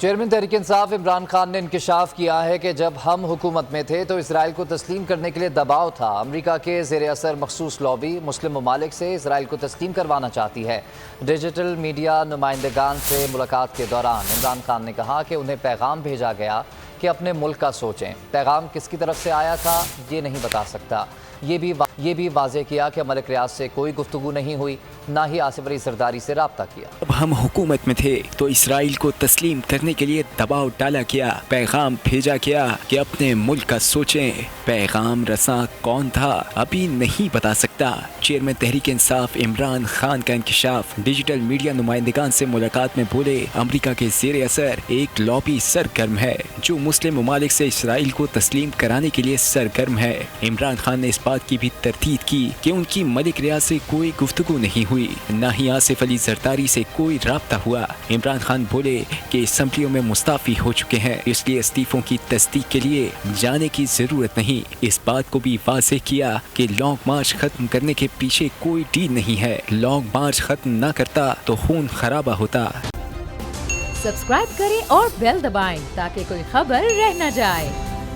Chairman Tehreek Insaf Imran Khan نے انکشاف کیا ہے کہ جب ہم حکومت میں تھے تو اسرائیل کو تسلیم کرنے کے لیے دباؤ تھا۔ امریکہ کے زیر اثر مخصوص لابی مسلم ممالک سے اسرائیل کو تسلیم کروانا چاہتی ہے۔ ڈیجیٹل میڈیا نمائندگان سے ملاقات کے دوران عمران خان نے کہا کہ انہیں پیغام بھیجا گیا کہ اپنے ملک کا سوچیں۔ پیغام کس کی طرف سے آیا تھا یہ نہیں بتا سکتا۔ یہ بھی واضح کیا کہ ملک ریاض سے کوئی گفتگو نہیں ہوئی، نہ ہی آصف علی زرداری سے رابطہ کیا۔ جب ہم حکومت میں تھے تو اسرائیل کو تسلیم کرنے کے لیے دباؤ ڈالا گیا، پیغام بھیجا گیا کہ اپنے ملک کا سوچیں۔ پیغام رساں کون تھا ابھی نہیں بتا سکتا۔ چیئرمین تحریک انصاف عمران خان کا انکشاف۔ ڈیجیٹل میڈیا نمائندگان سے ملاقات میں بولے، امریکہ کے زیر اثر ایک لابی سرگرم ہے جو مسلم ممالک سے اسرائیل کو تسلیم کرانے کے لیے سرگرم ہے۔ عمران خان نے اس بات کی بھی تردید کی کہ ان کی ملک ریاض سے کوئی گفتگو نہیں ہوئی، نہ ہی آصف علی زرداری سے کوئی رابطہ ہوا۔ عمران خان بولے کہ اسمبلیوں میں مستعفی ہو چکے ہیں، اس لیے استعفوں کی تصدیق کے لیے جانے کی ضرورت نہیں۔ اس بات کو بھی واضح کیا کہ لانگ مارچ ختم کرنے کے پیچھے کوئی ڈیل نہیں ہے۔ لانگ مارچ ختم نہ کرتا تو خون خرابہ ہوتا۔ سبسکرائب کریں اور بیل دبائیں تاکہ کوئی خبر رہ نہ جائے۔